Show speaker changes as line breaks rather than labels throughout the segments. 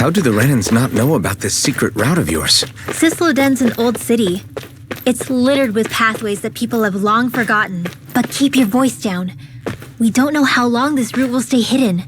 How do the Renans not know about this secret route of yours?
Cysloden's an old city. It's littered with pathways that people have long forgotten. But keep your voice down. We don't know how long this route will stay hidden.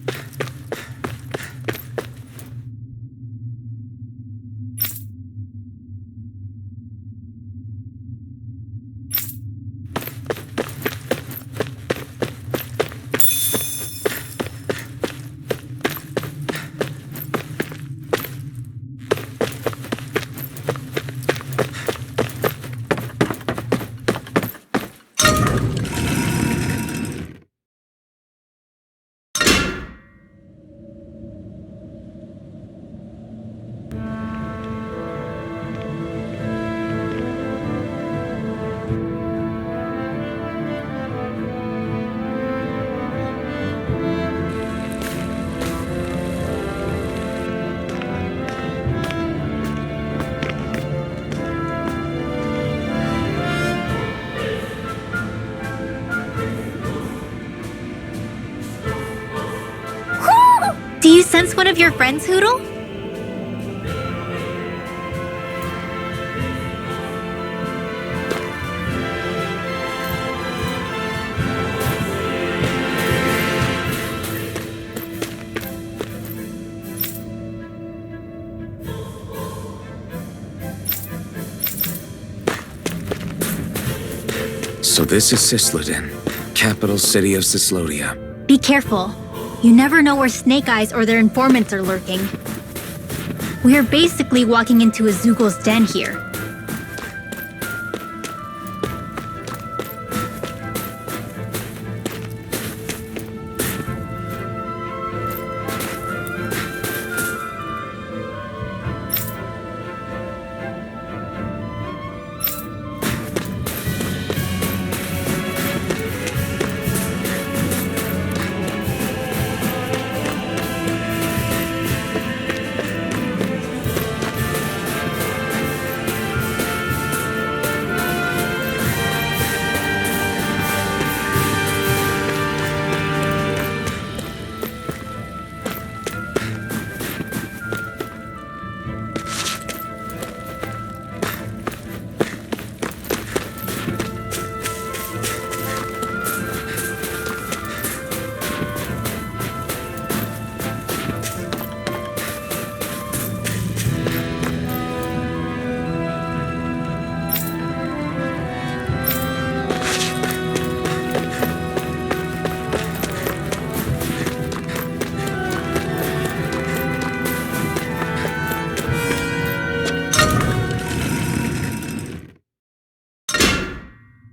Do you sense one of your friends, Hoodle?
So this is Cysloden, capital city of Cyslodia.
Be careful. You never know where Snake Eyes or their informants are lurking. We're basically walking into a Zoogel's den here.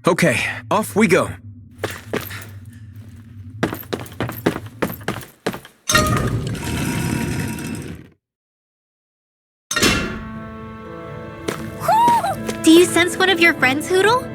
Okay, off we go.
Do you sense one of your friends, Hoodle?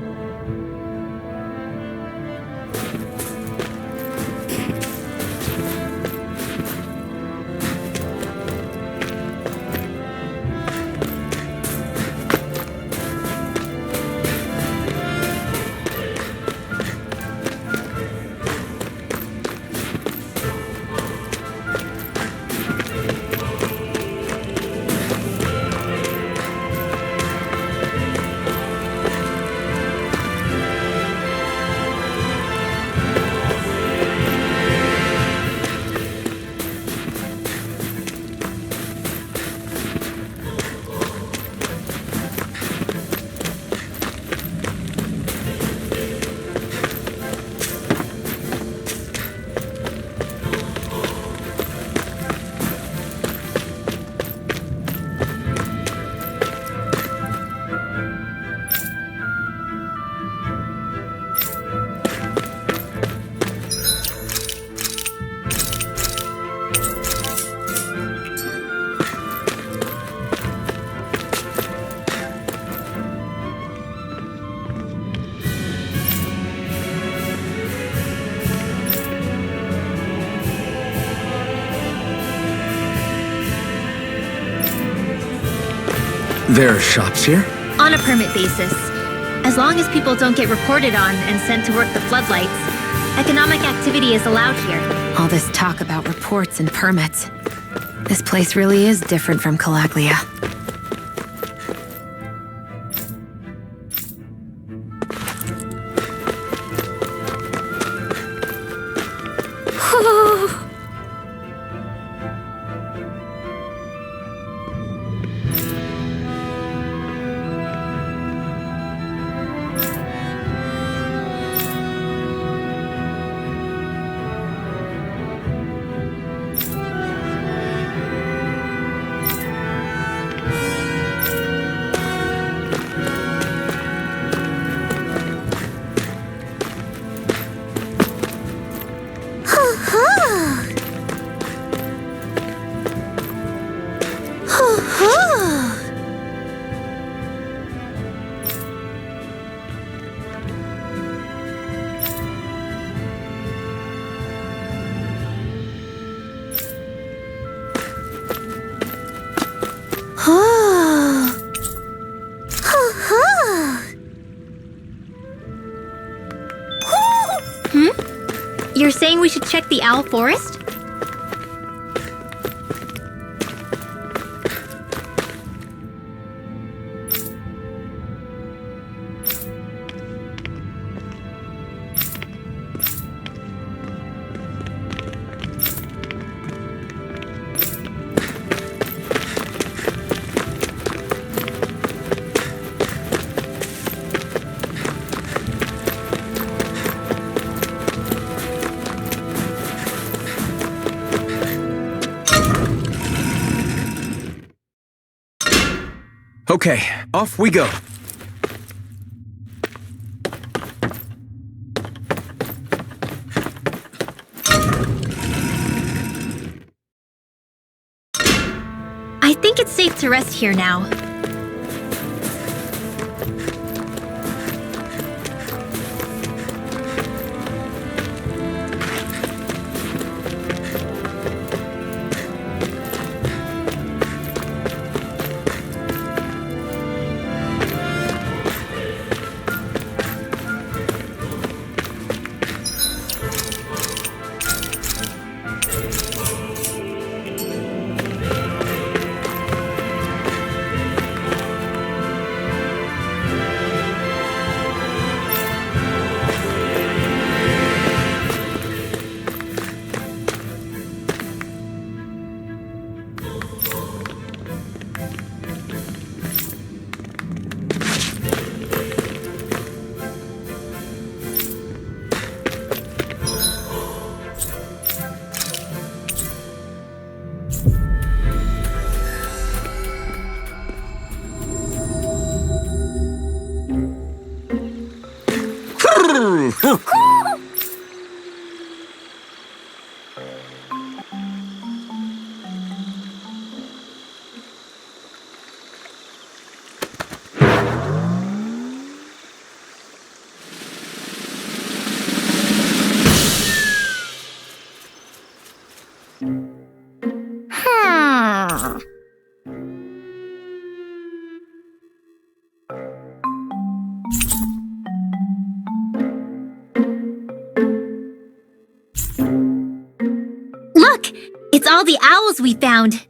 There are shops here?
On a permit basis. As long as people don't get reported on and sent to work the floodlights, economic activity is allowed here.
All this talk about reports and permits. This place really is different from Calaglia.
You're saying we should check the owl forest?
Okay, off we go.
I think it's safe to rest here now. Look! It's all the owls we found.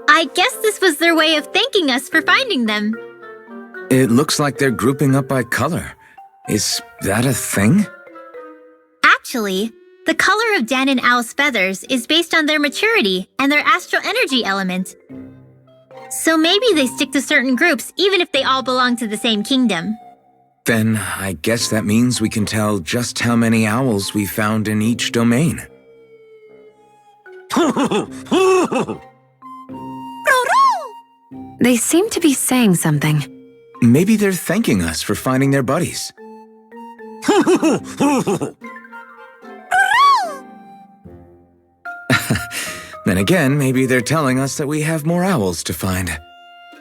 I guess this was their way of thanking us for finding them.
It looks like they're grouping up by color. Is that a thing?
Actually, the color of Dan and Owl's feathers is based on their maturity and their astral energy element. So maybe they stick to certain groups even if they all belong to the same kingdom.
Then I guess that means we can tell just how many owls we found in each domain.
They seem to be saying something.
Maybe they're thanking us for finding their buddies. Then again, maybe they're telling us that we have more owls to find.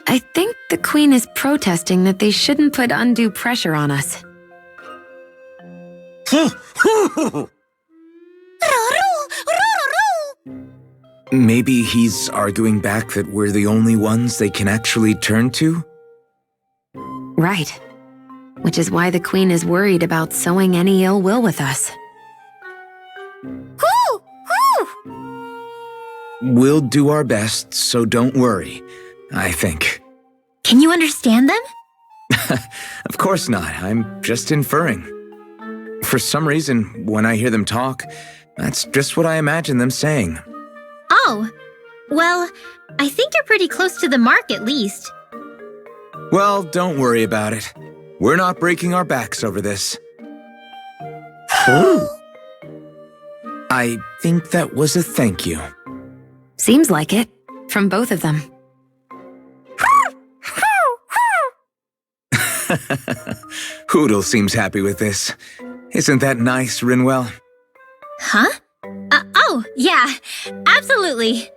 I think the Queen is protesting that they shouldn't put undue pressure on us.
Maybe he's arguing back that we're the only ones they can actually turn to?
Right. Which is why the Queen is worried about sowing any ill will with us.
We'll do our best, so don't worry, I think.
Can you understand them?
Of course not, I'm just inferring. For some reason, when I hear them talk, that's just what I imagine them saying.
Oh, well, I think you're pretty close to the mark at least.
Well, don't worry about it. We're not breaking our backs over this. I think that was a thank you.
Seems like it, from both of them.
Hoodle seems happy with this. Isn't that nice, Rinwell?
Huh? Oh, yeah, absolutely.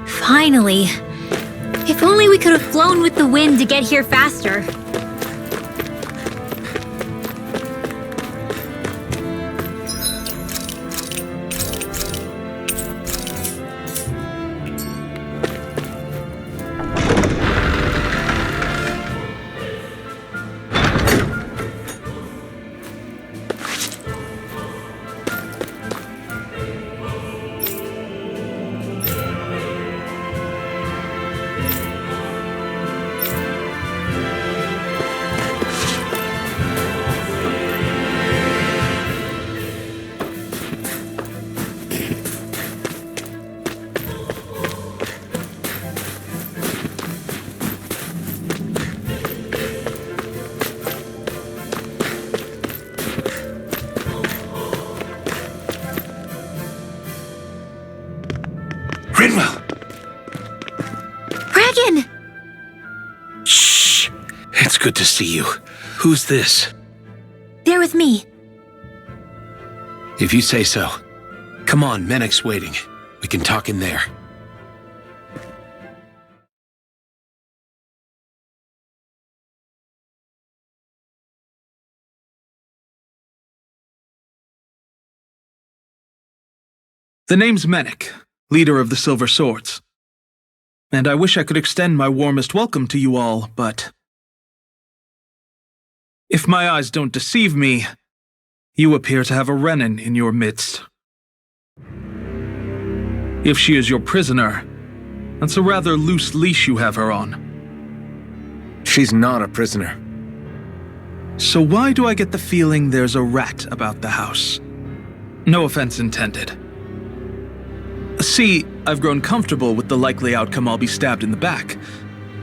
Finally. If only we could have flown with the wind to get here faster.
Rinwell!
Regan!
Shh! It's good to see you. Who's this?
They're with me.
If you say so. Come on, Menek's waiting. We can talk in there.
The name's Menek, leader of the Silver Swords. And I wish I could extend my warmest welcome to you all, but if my eyes don't deceive me, you appear to have a Renin in your midst. If she is your prisoner, that's a rather loose leash you have her on.
She's not a prisoner.
So why do I get the feeling there's a rat about the house? No offense intended. See, I've grown comfortable with the likely outcome I'll be stabbed in the back,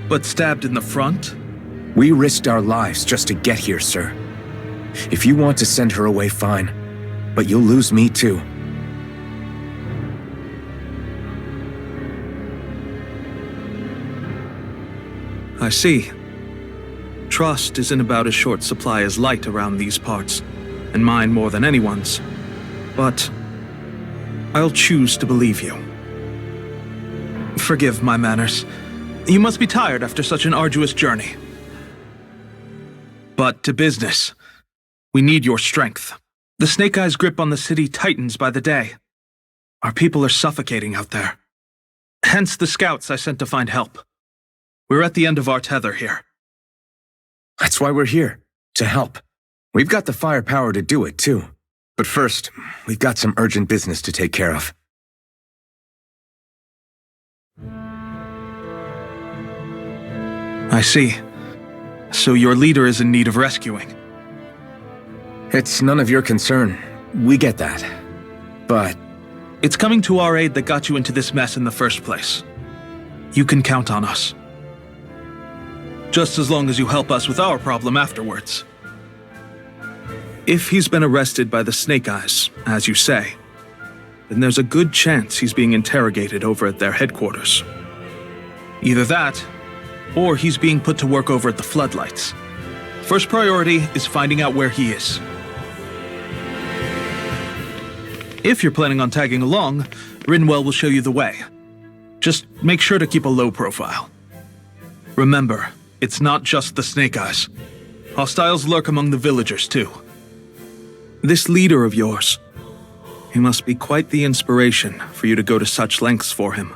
but stabbed in the front?
We risked our lives just to get here, sir. If you want to send her away, fine. But you'll lose me too.
I see. Trust is in about as short supply as light around these parts, and mine more than anyone's. But I'll choose to believe you. Forgive my manners. You must be tired after such an arduous journey. But to business. We need your strength. The Snake Eye's grip on the city tightens by the day. Our people are suffocating out there. Hence the scouts I sent to find help. We're at the end of our tether here.
That's why we're here, to help. We've got the firepower to do it, too. But first, we've got some urgent business to take care of.
I see. So your leader is in need of rescuing.
It's none of your concern. We get that. But
It's coming to our aid that got you into this mess in the first place. You can count on us. Just as long as you help us with our problem afterwards. If he's been arrested by the Snake Eyes, as you say, then there's a good chance he's being interrogated over at their headquarters. Either that, or he's being put to work over at the Floodlights. First priority is finding out where he is. If you're planning on tagging along, Rinwell will show you the way. Just make sure to keep a low profile. Remember, it's not just the Snake Eyes. Hostiles lurk among the villagers, too. This leader of yours, he must be quite the inspiration for you to go to such lengths for him.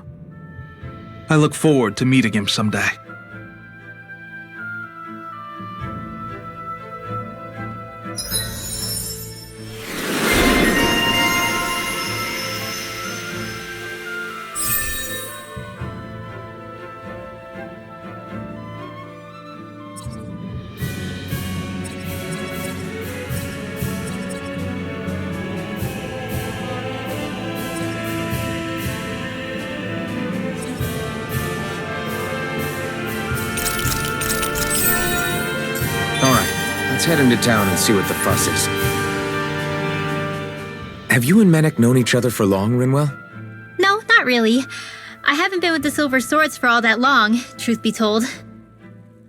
I look forward to meeting him someday.
let's head into town and see what the fuss is. Have you and Menek known each other for long, Rinwell?
No, not really. I haven't been with the Silver Swords for all that long, truth be told.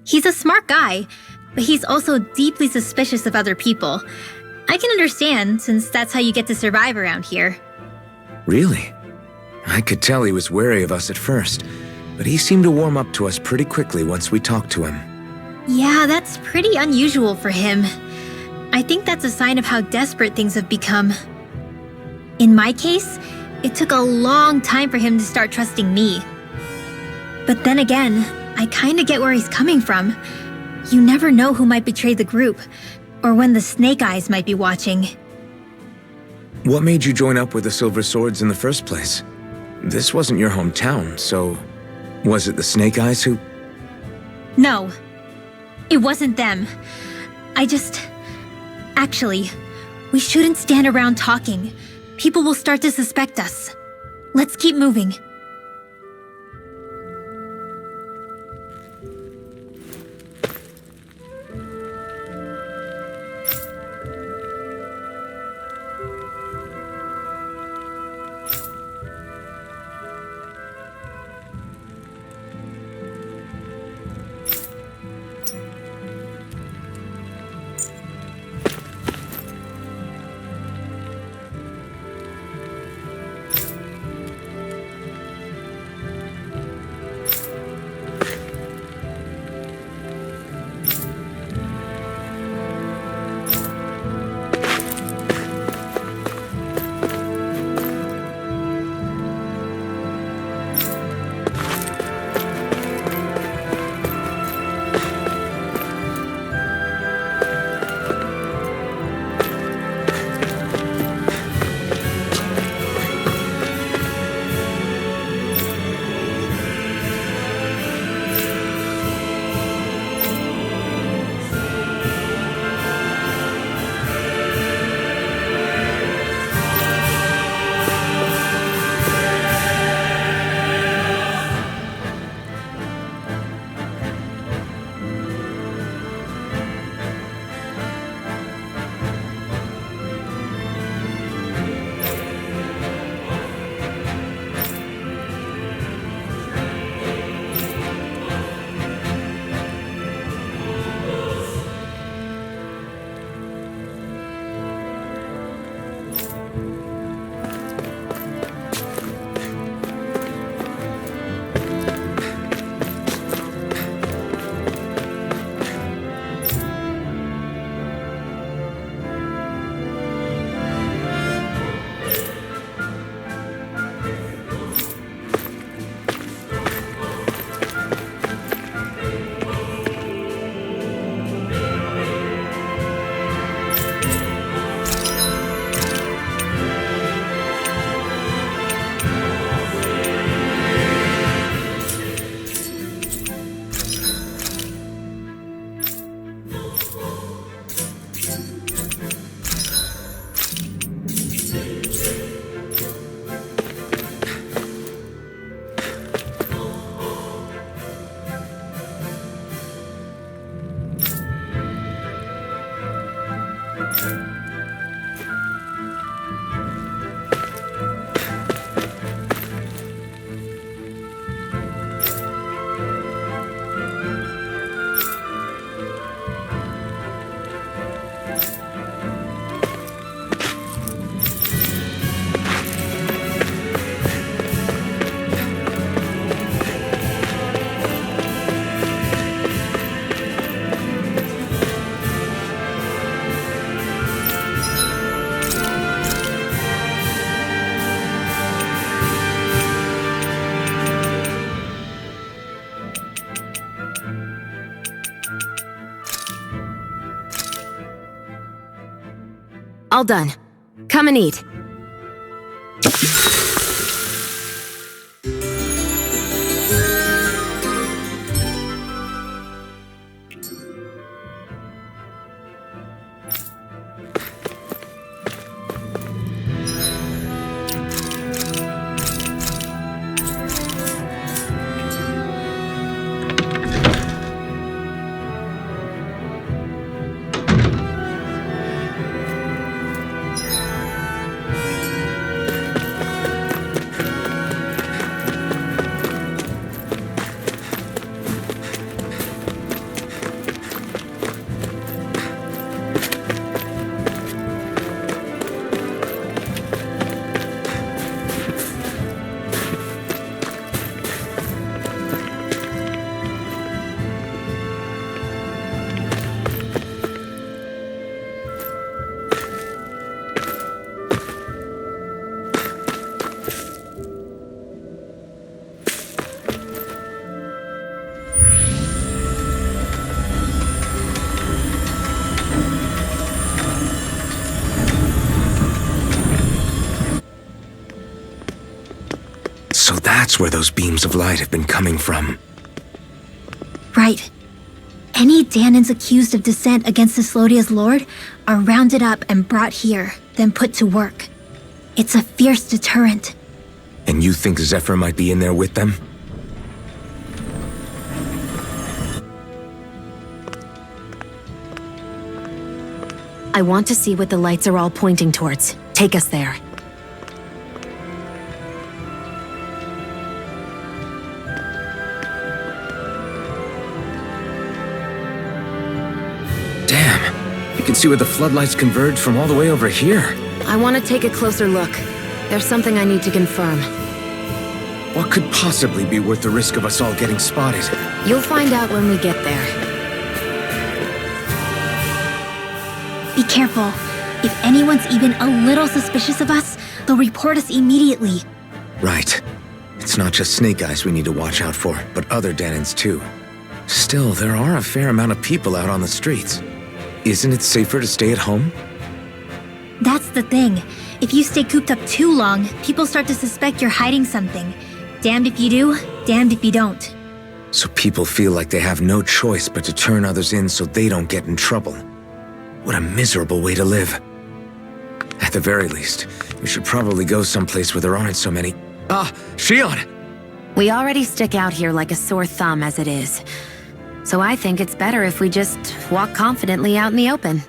He's a smart guy, but he's also deeply suspicious of other people. I can understand, since that's how you get to survive around here.
Really? I could tell he was wary of us at first, but he seemed to warm up to us pretty quickly once we talked to him.
Yeah, that's pretty unusual for him. I think that's a sign of how desperate things have become. In my case, it took a long time for him to start trusting me. But then again, I kinda get where he's coming from. You never know who might betray the group, or when the Snake Eyes might be watching.
What made you join up with the Silver Swords in the first place? This wasn't your hometown, so was it the Snake Eyes who...
No, it wasn't them. Actually, we shouldn't stand around talking. People will start to suspect us. Let's keep moving.
All done. Come and eat.
So that's where those beams of light have been coming from.
Right. Any Danans accused of dissent against Cyslodia's lord are rounded up and brought here, then put to work. It's a fierce deterrent.
And you think Zephyr might be in there with them?
I want to see what the lights are all pointing towards. Take us there.
Damn, you can see where the floodlights converge from all the way over here.
I want to take a closer look. There's something I need to confirm.
What could possibly be worth the risk of us all getting spotted?
You'll find out when we get there.
Be careful. If anyone's even a little suspicious of us, they'll report us immediately.
Right. It's not just Snake Eyes we need to watch out for, but other Danans too. Still, there are a fair amount of people out on the streets. Isn't it safer to stay at home?
That's the thing. If you stay cooped up too long, people start to suspect you're hiding something. Damned if you do, damned if you don't.
So people feel like they have no choice but to turn others in so they don't get in trouble. What a miserable way to live. At the very least, we should probably go someplace where there aren't so many... Ah, Shion!
We already stick out here like a sore thumb as it is. So I think it's better if we just walk confidently out in the open.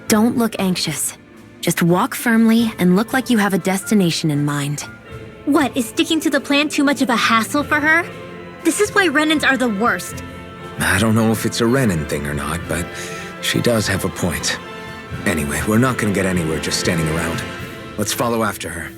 Don't look anxious. Just walk firmly and look like you have a destination in mind.
What, is sticking to the plan too much of a hassle for her? This is why Renans are the worst.
I don't know if it's a Renan thing or not, but she does have a point. Anyway, we're not gonna get anywhere just standing around. Let's follow after her.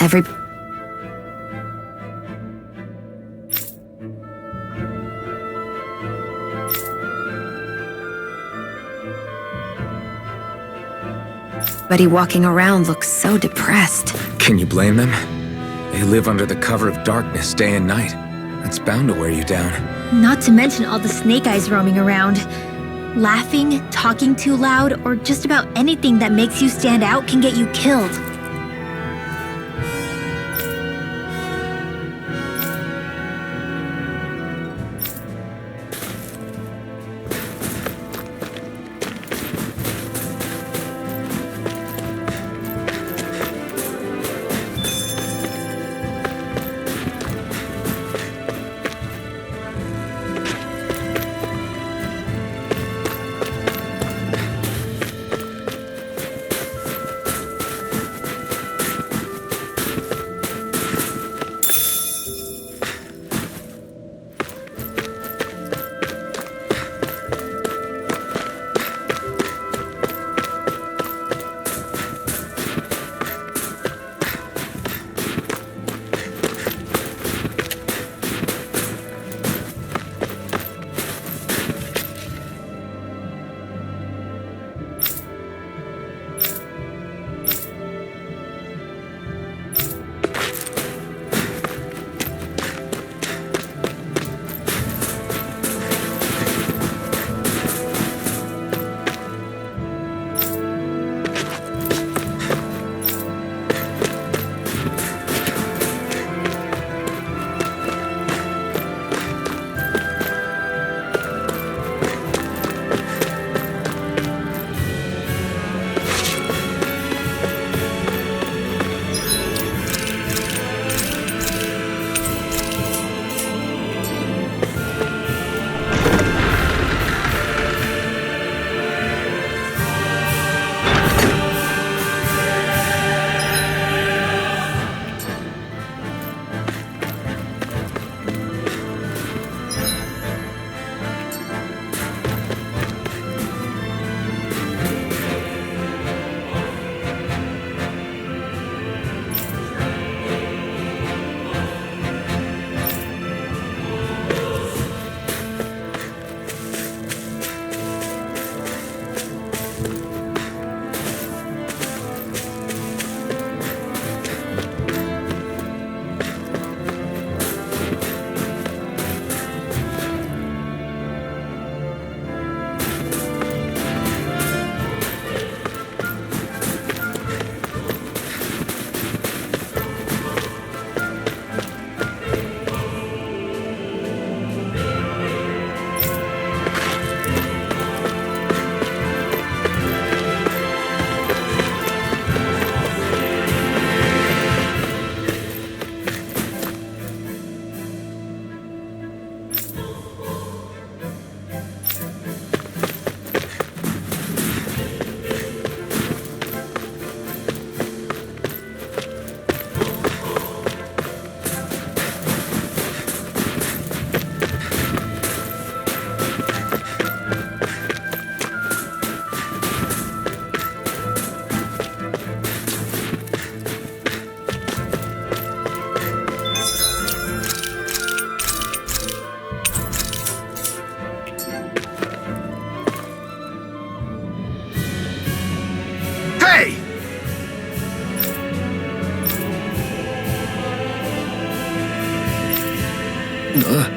Every... Everybody walking around looks so depressed.
Can you blame them? They live under the cover of darkness day and night. That's bound to wear you down.
Not to mention all the Snake Eyes roaming around. Laughing, talking too loud, or just about anything that makes you stand out can get you killed.
No.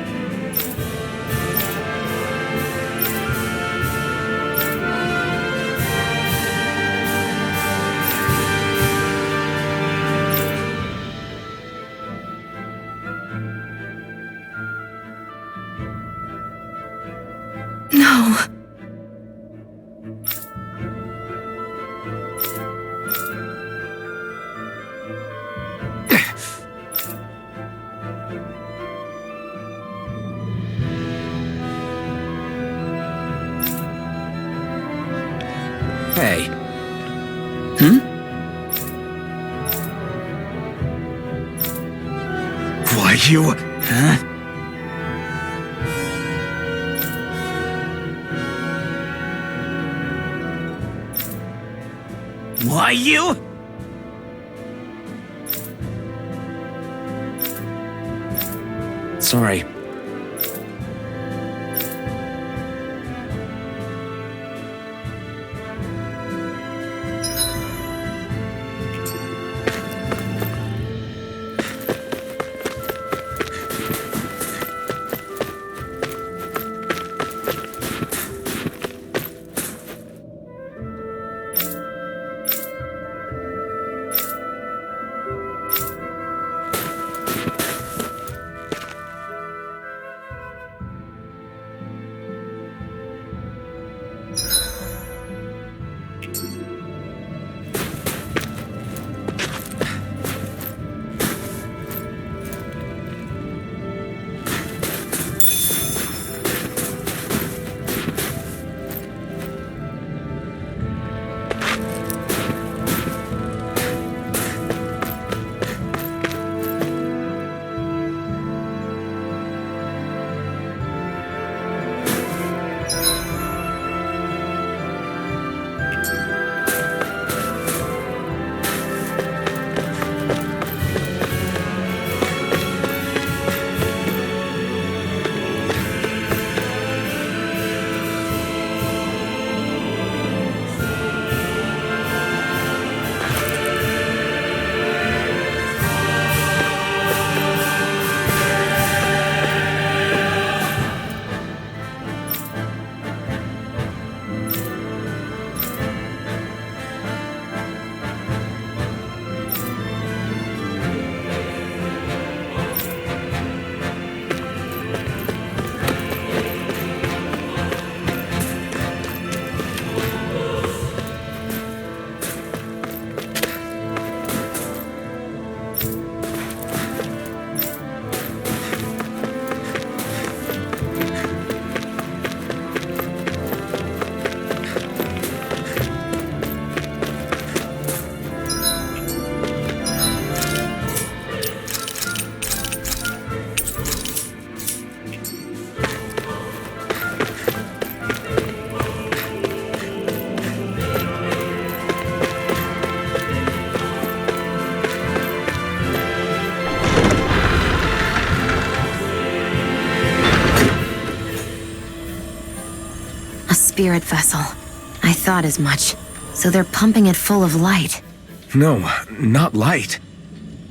Hey. Why you... Huh? Why you? Sorry.
Spirit vessel. I thought as much. So they're pumping it full of light.
No, not light.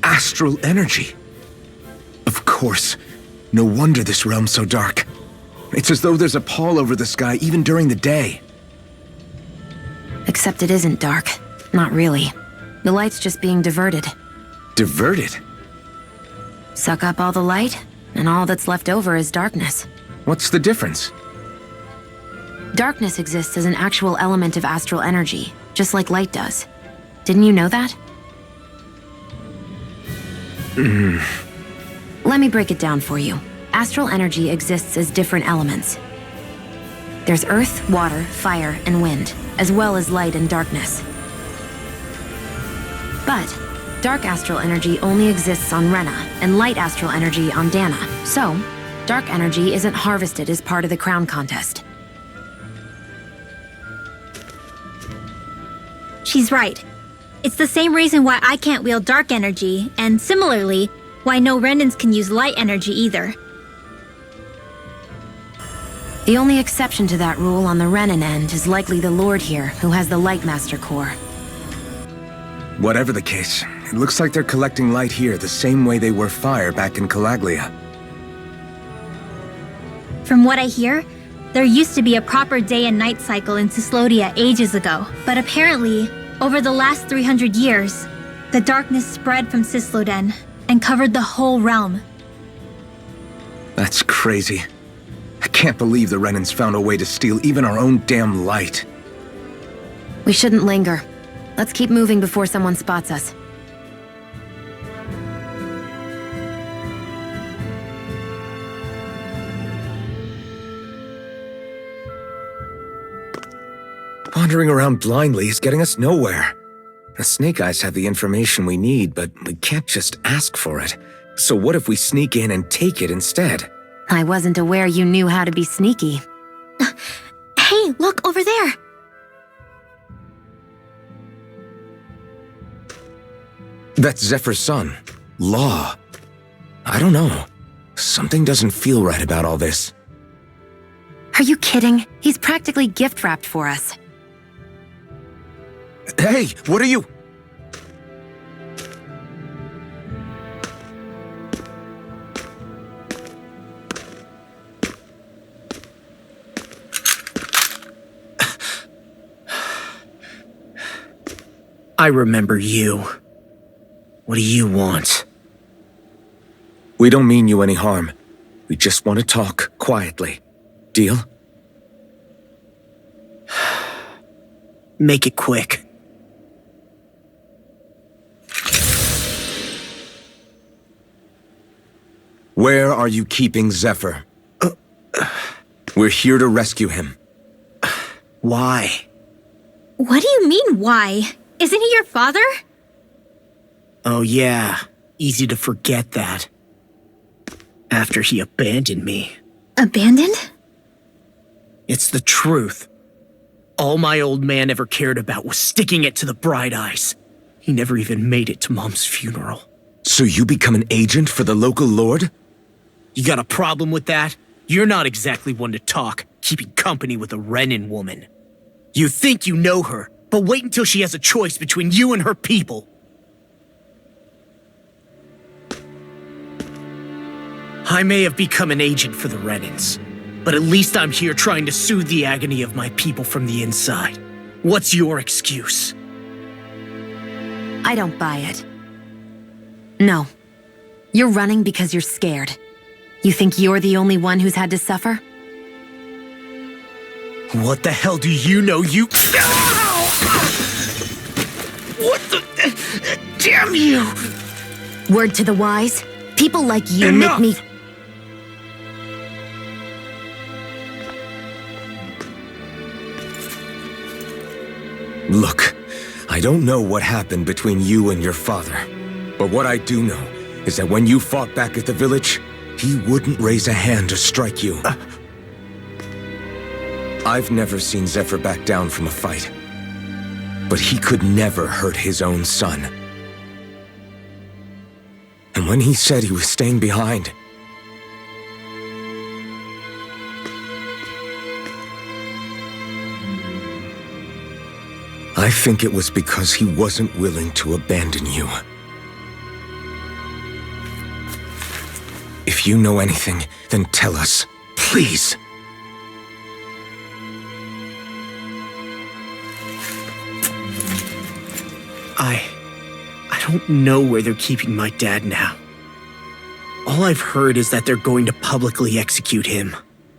Astral energy. Of course. No wonder this realm's so dark. It's as though there's a pall over the sky even during the day.
Except it isn't dark. Not really. The light's just being diverted.
Diverted?
Suck up all the light, and all that's left over is darkness.
What's the difference?
Darkness exists as an actual element of astral energy, just like light does. Didn't you know that? Let me break it down for you. Astral energy exists as different elements. There's earth, water, fire, and wind, as well as light and darkness. But dark astral energy only exists on Rena, and light astral energy on Dana. So, dark energy isn't harvested as part of the crown contest.
She's right. It's the same reason why I can't wield dark energy, and similarly, why no Renans can use light energy either.
The only exception to that rule on the Renan end is likely the Lord here, who has the Lightmaster core.
Whatever the case, it looks like they're collecting light here the same way they were fire back in Calaglia.
From what I hear, there used to be a proper day and night cycle in Cyslodia ages ago, but apparently, over the last 300 years, the darkness spread from Cysloden and covered the whole realm.
That's crazy. I can't believe the Renans found a way to steal even our own damn light.
We shouldn't linger. Let's keep moving before someone spots us.
Wandering around blindly is getting us nowhere. The Snake Eyes have the information we need, but we can't just ask for it. So what if we sneak in and take it instead?
I wasn't aware you knew how to be sneaky.
Hey, look over there!
That's Zephyr's son, Law. I don't know. Something doesn't feel right about all this.
Are you kidding? He's practically gift-wrapped for us.
Hey, what are you?
I remember you. What do you want?
We don't mean you any harm. We just want to talk quietly. Deal?
Make it quick.
Where are you keeping Zephyr? We're here to rescue him.
Why?
What do you mean, why? Isn't he your father?
Oh yeah, easy to forget that. After he abandoned me.
Abandoned?
It's the truth. All my old man ever cared about was sticking it to the Bright Eyes. He never even made it to Mom's funeral.
So you become an agent for the local lord?
You got a problem with that? You're not exactly one to talk, keeping company with a Renan woman. You think you know her, but wait until she has a choice between you and her people. I may have become an agent for the Renans, but at least I'm here trying to soothe the agony of my people from the inside. What's your excuse?
I don't buy it. No. You're running because you're scared. You think you're the only one who's had to suffer?
What the hell do you know, you— What the— Damn you!
Word to the wise, people like you
Enough!
make me—
Look, I don't know what happened between you and your father. But what I do know is that when you fought back at the village, he wouldn't raise a hand to strike you. I've never seen Zephyr back down from a fight. But he could never hurt his own son. And when he said he was staying behind, I think it was because he wasn't willing to abandon you. If you know anything, then tell us, please.
I don't know where they're keeping my dad now. All I've heard is that they're going to publicly execute him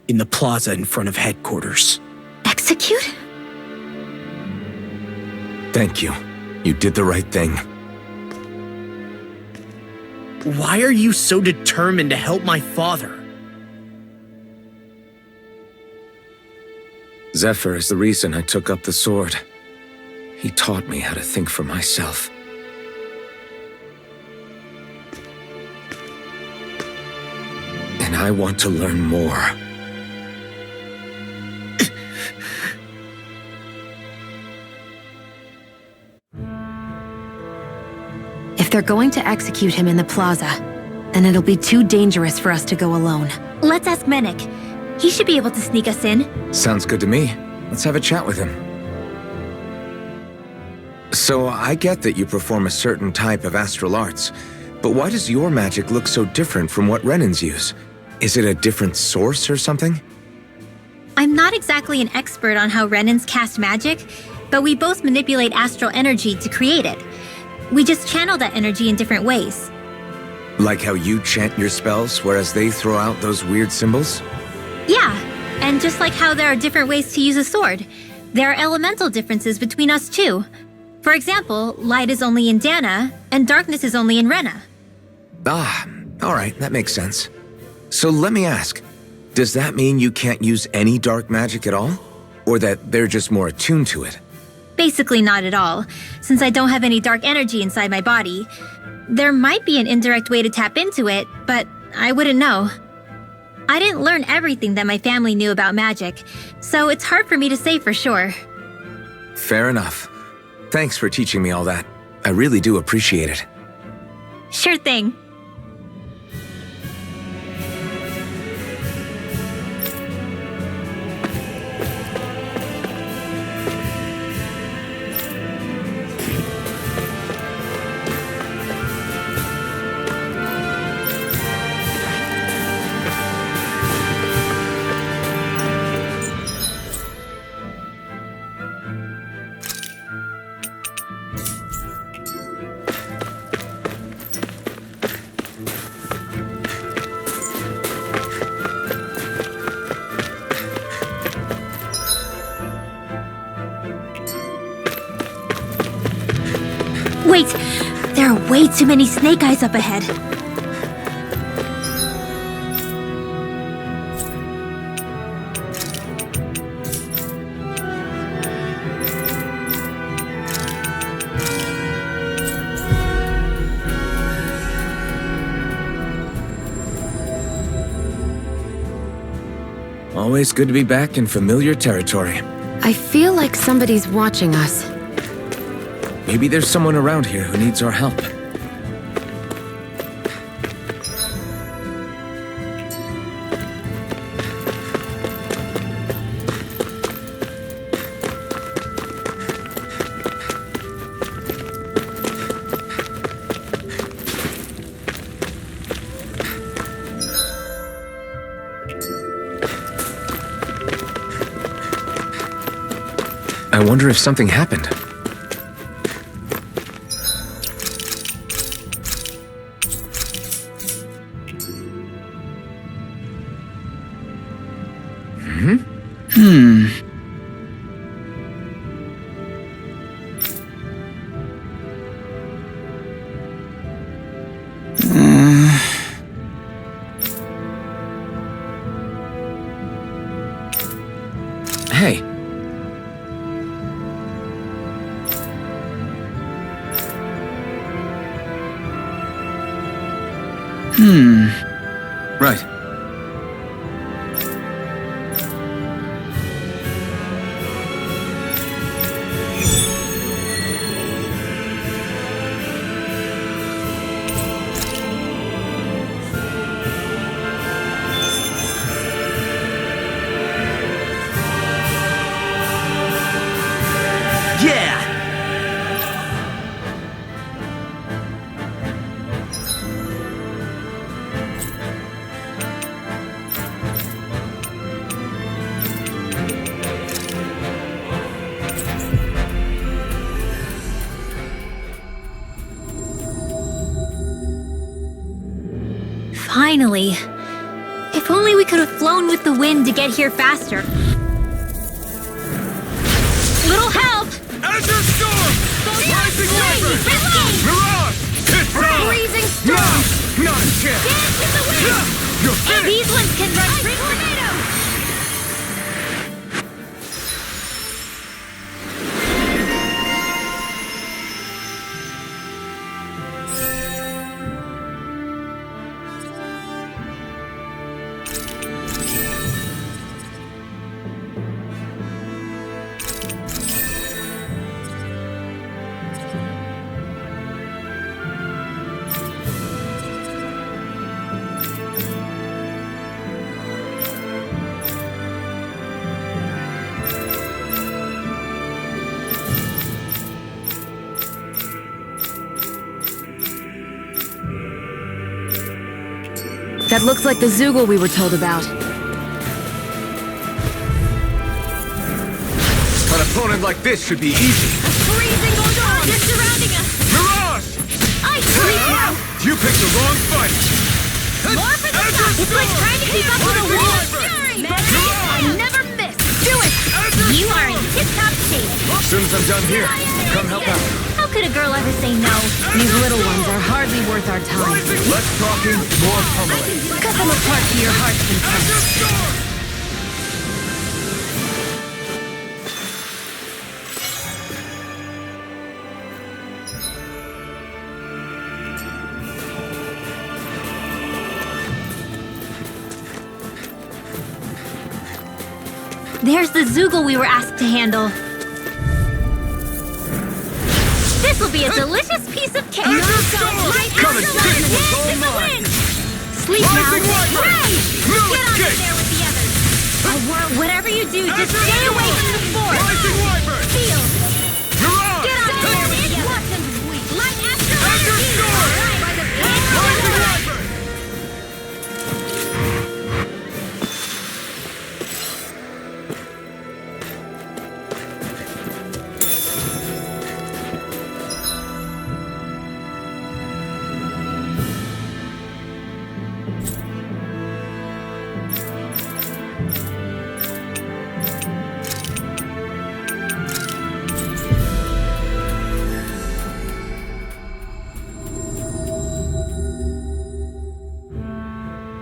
in the plaza in front of headquarters.
Execute?
Thank you. You did the right thing.
Why are you so determined to help my father?
Zephyr is the reason I took up the sword. He taught me how to think for myself. And I want to learn more.
If they're going to execute him in the plaza, then it'll be too dangerous for us to go alone.
Let's ask Menik. He should be able to sneak us in.
Sounds good to me. Let's have a chat with him. So, I get that you perform a certain type of astral arts, but why does your magic look so different from what Renans use? Is it a different source or something?
I'm not exactly an expert on how Renans cast magic, but we both manipulate astral energy to create it. We just channel that energy in different ways.
Like how you chant your spells, whereas they throw out those weird symbols?
Yeah, and just like how there are different ways to use a sword, there are elemental differences between us too. For example, light is only in Dana, and darkness is only in Rena.
Ah, alright, that makes sense. So let me ask, does that mean you can't use any dark magic at all? Or that they're just more attuned to it?
Basically not at all, since I don't have any dark energy inside my body. There might be an indirect way to tap into it, but I wouldn't know. I didn't learn everything that my family knew about magic, so it's hard for me to say for sure.
Fair enough. Thanks for teaching me all that. I really do appreciate it.
Sure thing. Wait! There are way too many snake eyes up ahead.
Always good to be back in familiar territory.
I feel like somebody's watching us.
Maybe there's someone around here who needs our help. I wonder if something happened. Hey. Right.
Yeah!
Finally. If only we could have flown with the wind to get here faster. Little help!
Azure Storm! Rising Weapon!
Reload!
Mirage! Hit front!
Freezing storm!
Not a chance!
Dance in the wind!
You're
And
finished!
these ones can run free tornadoes!
That looks like the Zoogle we were told about.
An opponent like this should be easy.
Freezing going on! They're surrounding us!
Mirage!
I sleep now!
You picked the wrong fight!
More for the top! It's like trying to keep up with a wall! I never miss! Do it! You are in tip-top shape!
As soon as I'm done here, come help out.
How could a girl ever say no?
These little ones are hardly worth our time.
Less talking, more pummeling.
Cut them apart to your heart's content.
There's the Zoogle we were asked to handle. This will be a delicious piece of cake.
Come and stick it with all mine.
Sleep now.
Rising Wiper!
Right!
Move
Get on
escape!
there with the others. Whatever you do, just stay away from the fort.
Rising Wiper!
Feel.
Mirage!
Get on there with the others. Light after
Azure Storm!
By the power of
Rising
the light.
Wiper!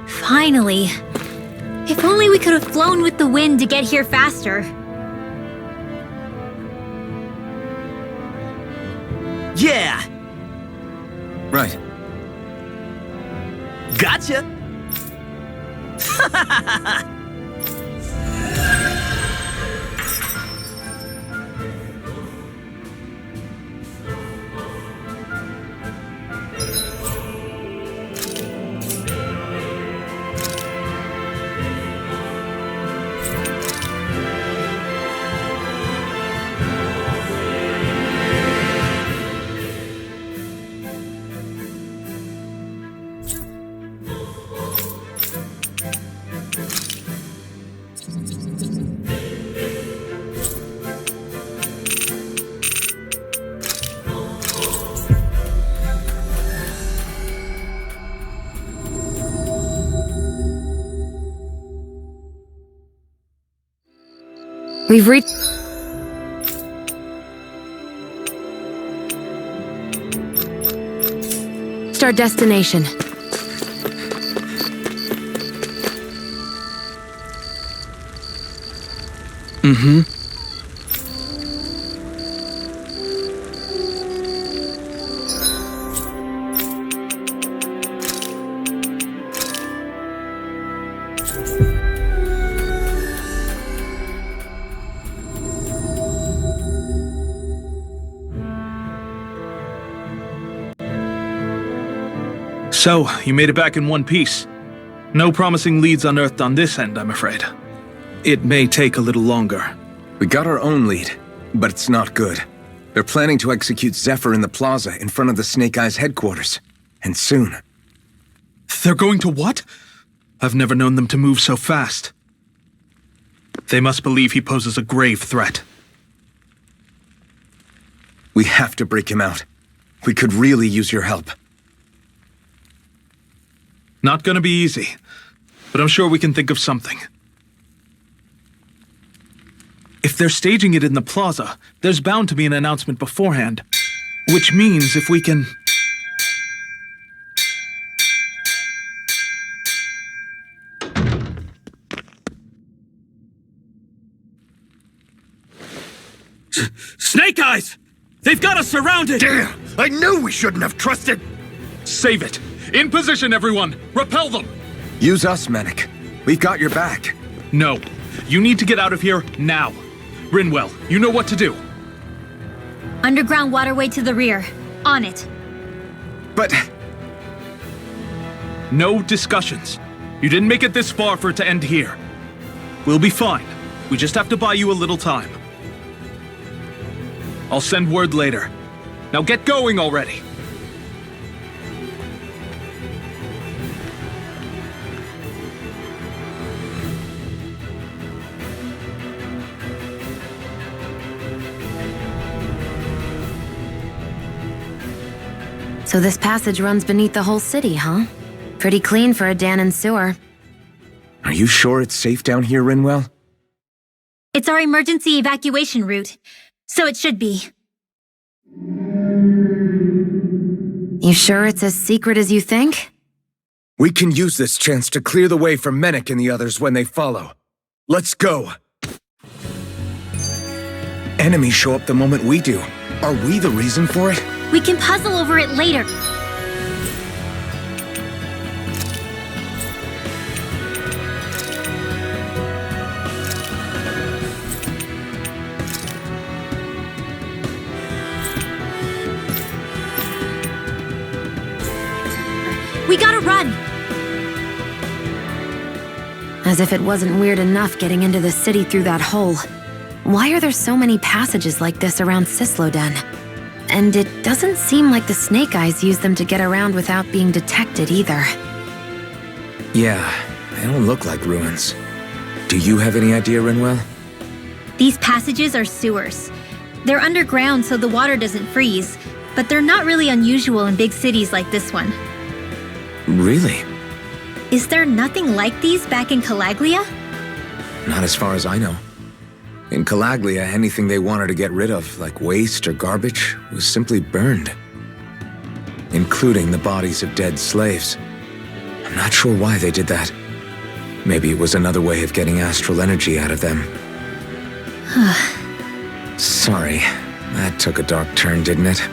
Finally. If only we could have flown with the wind to get here faster.
Yeah,
Right.
gotcha.
We've reached... our destination.
Mm-hmm. So, you made it back in one piece. No promising leads unearthed on this end, I'm afraid. It may take a little longer.
We got our own lead, but it's not good. They're planning to execute Zephyr in the plaza in front of the Snake Eyes headquarters. And soon.
They're going to what? I've never known them to move so fast. They must believe he poses a grave threat.
We have to break him out. We could really use your help.
Not gonna be easy, but I'm sure we can think of something. If they're staging it in the plaza, there's bound to be an announcement beforehand. Which means if we can...
Snake Eyes! They've got us surrounded!
Damn! I knew we shouldn't have trusted!
Save it! In position, everyone! Repel them!
Use us, Manic. We've got your back.
No. You need to get out of here now. Rinwell, you know what to do.
Underground waterway to the rear. On it.
But...
No discussions. You didn't make it this far for it to end here. We'll be fine. We just have to buy you a little time. I'll send word later. Now get going already.
So this passage runs beneath the whole city, huh? Pretty clean for a Danon sewer.
Are you sure it's safe down here, Rinwell?
It's our emergency evacuation route, so it should be.
You sure it's as secret as you think?
We can use this chance to clear the way for Menek and the others when they follow. Let's go! Enemies show up the moment we do. Are we the reason for it?
We can puzzle over it later. We gotta run!
As if it wasn't weird enough getting into the city through that hole. Why are there so many passages like this around Cysloden? And it doesn't seem like the Snake Eyes use them to get around without being detected either.
Yeah, they don't look like ruins. Do you have any idea, Rinwell?
These passages are sewers. They're underground so the water doesn't freeze, but they're not really unusual in big cities like this one.
Really?
Is there nothing like these back in Calaglia?
Not as far as I know. In Calaglia, anything they wanted to get rid of, like waste or garbage, was simply burned. Including the bodies of dead slaves. I'm not sure why they did that. Maybe it was another way of getting astral energy out of them. Sorry, that took a dark turn, didn't it?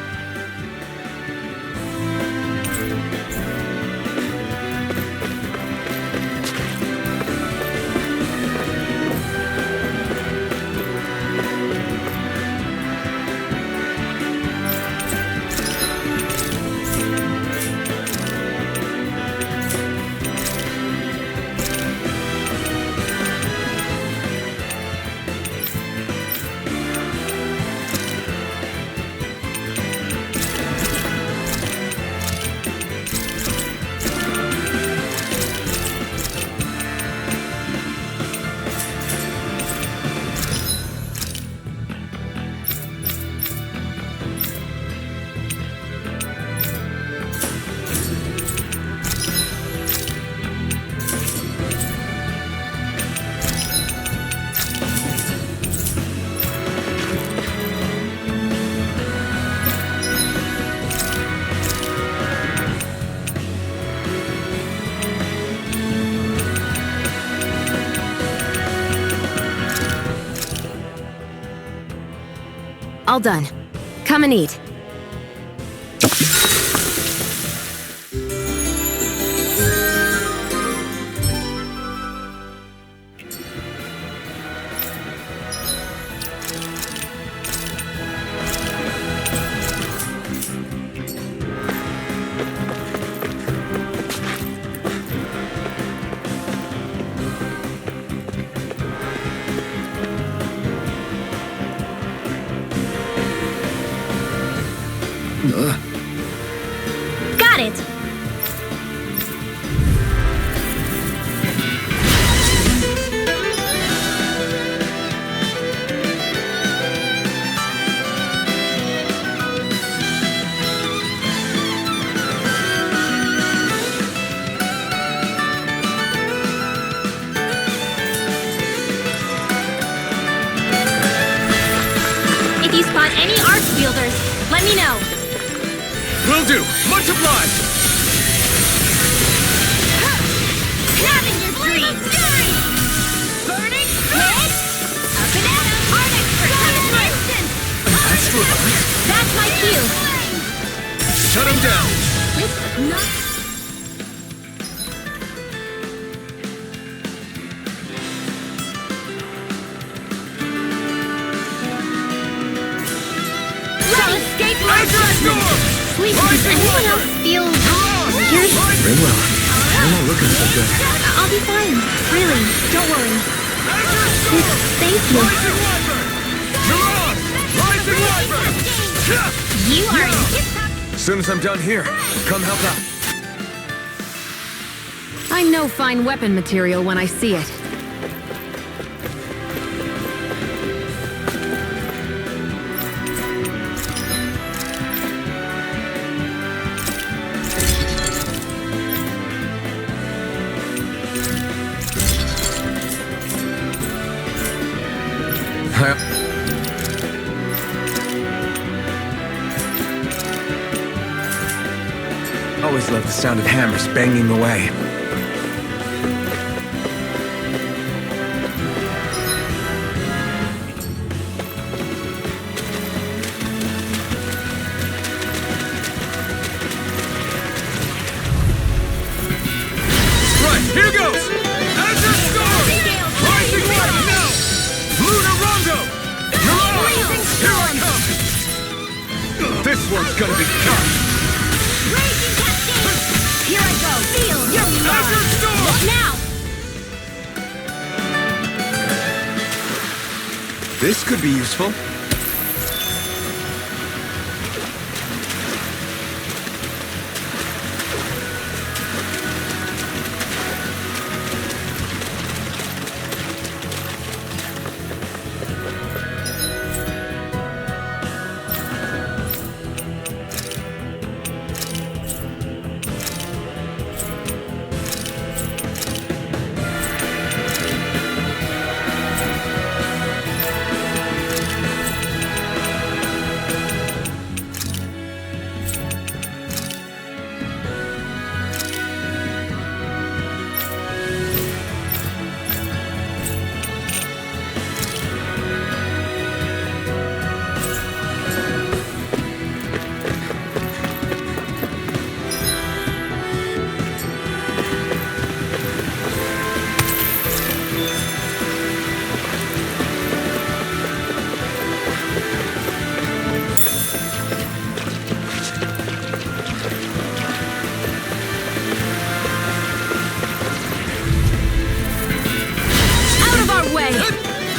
All done. Come and eat.
Got it! If you spot any arch wielders, let me know.
Will do! Much obliged!
Having your dreams! Burning head! Up and at 'em! Resistance! That's my cue!
Shut him down!
Escape my Wait, does anyone else feel... Here's...
Rinwell, you're not looking so good.
I'll be fine. Really, don't worry. Thank you. You are in tip-top...
As soon as I'm done here, come help out.
I know fine weapon material when I see it.
love the sound of hammers banging away.
Right, here goes! Azure Storm! Rising Light now! Lunar Rondo! Mirage! Here I come! This one's gonna be tough!
Raging Cascade! Here I go! Feel your
Azure Storm!
now!
This could be useful.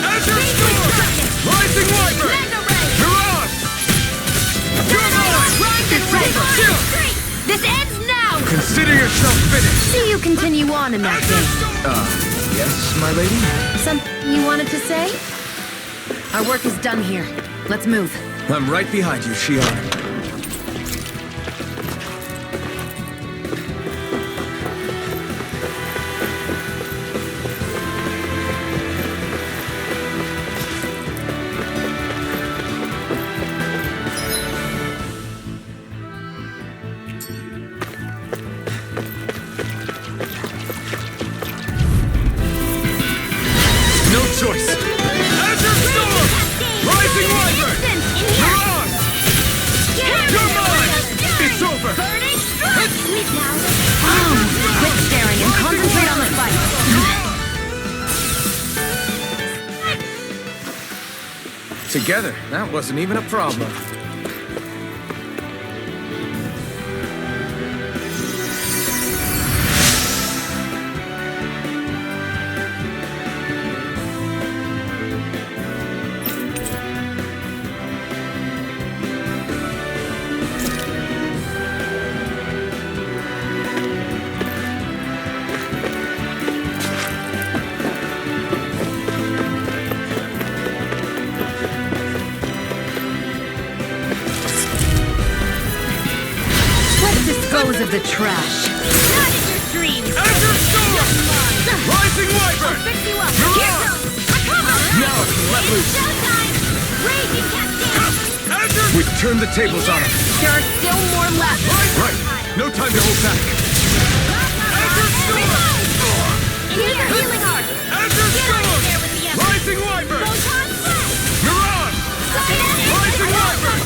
Azure Storm! Rising Wyvern! Mirage! You're mine!
This ends now!
Consider yourself finished.
See you continue on in that game.
Yes, my lady?
Something you wanted to say? Our work is done here. Let's move.
I'm right behind you, Shion. No choice. Azure Storm! Rising Wyvern! Mirage! You're mine! It's over!
Quit staring and concentrate on the fight.
Together, that wasn't even a problem.
Dispose of the trash.
Not in your dreams!
Azure Storm! Rising Wyvern!
Fix you up!
Mirage!
Now I can let loose.
Showtime! Raging Cascade!
Azure
We've turned the tables on him.
There are still more left.
Right. No time to hold back.
Azure Storm!
Here's your healing art!
Azure
Get out of
Storm!
there with the effort!
Rising Wyvern!
Photon Flash!
Mirage! Rising Wyvern!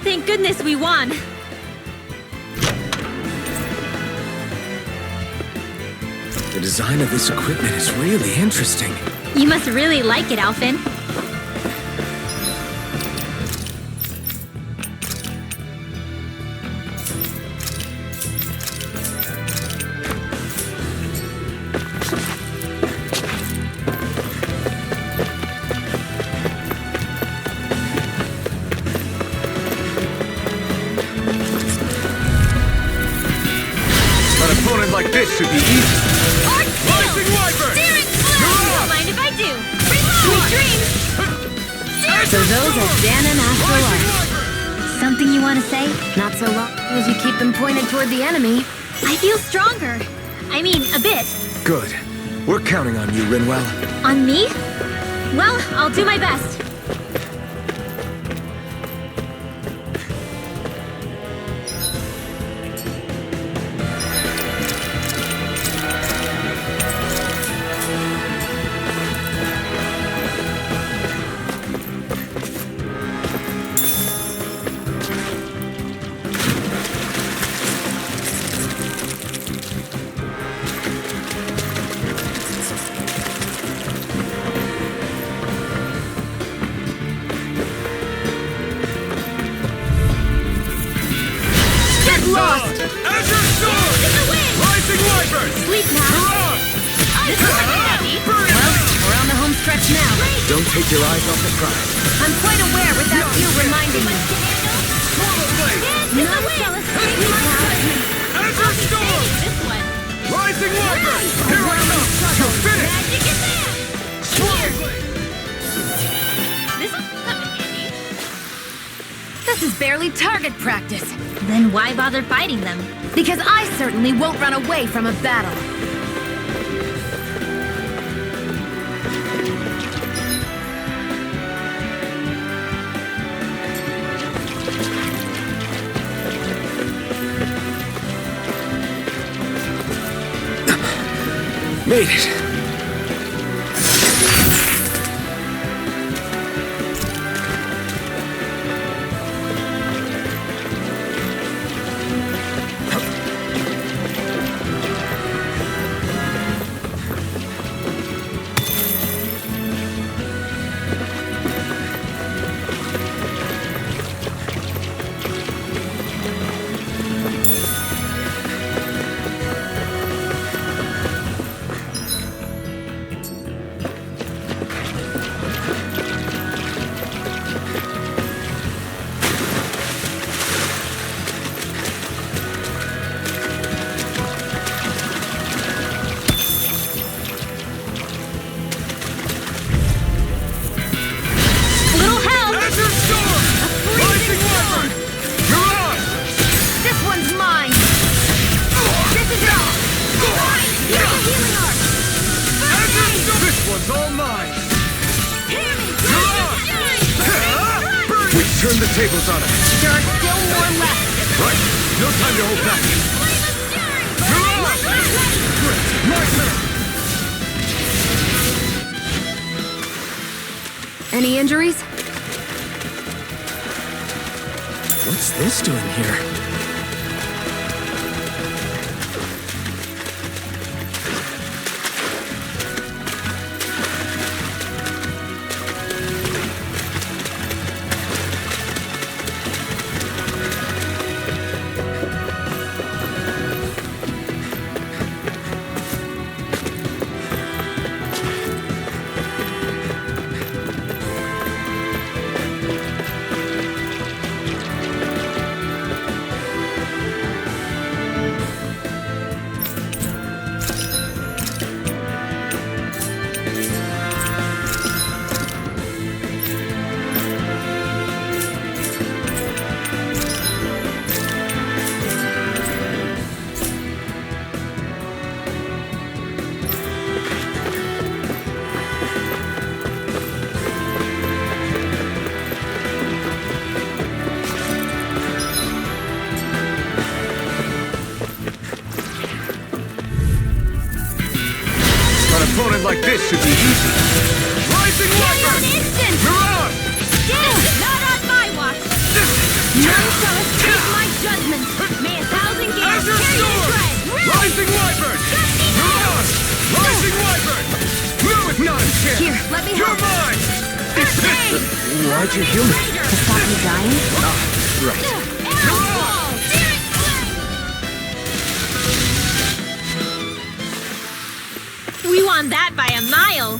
Thank goodness we won!
The design of this equipment is really interesting.
You must really like it, Alphen.
An opponent like this should be easy.
Art
Rising Wyvern!
Steering slow! Don't mind if I do! Sweet dreams!
So those are Dan and Astral
Rising
Art.
Wyvern!
Something you want to say?
Not so long as you keep them pointed toward the enemy.
I feel stronger. I mean, a bit.
Good. We're counting on you, Rinwell.
On me? Well, I'll do my best.
Storm!
Get the wind!
Rising Wyvern!
Sleep now.
Mirage!
This is heavy.
Well, we're on the home stretch now.
Don't take your eyes off the prize.
I'm quite aware without you reminding me.
Swallow Blade!
Get the wind!
Sleep now.
Azure Storm!
This one.
Rising Wyvern! Here I come! You're finished!
Magic is there!
Swallow Blade!
This will come in handy.
This is barely target practice.
Then why bother fighting them?
Because I certainly won't run away from a battle.
Made it.
Little help!
Azure Storm! Rising Wyvern! Mirage!
This one's mine. This is it. Here's a healing arc.
Azure Storm! This one's all mine! Mirage! Burn!
We've turned the tables on him.
There are still more left.
Right. No time to hold back.
Mirage! My turn!
Any injuries?
What's this doing here?
Opponent like this should be easy. Rising Wyvern!
Instant!
Mirage!
Not on my watch!
None shall escape my judgment.
May 1,000 gales
Azure
carry your
Storm!
tread!
Rising Wyvern! Mirage! Rising Wyvern! No, it's not a chance!
Here, let me
You're
help.
mine!
Why'd you heal me?
To stop me dying?
Right.
We won that by a mile!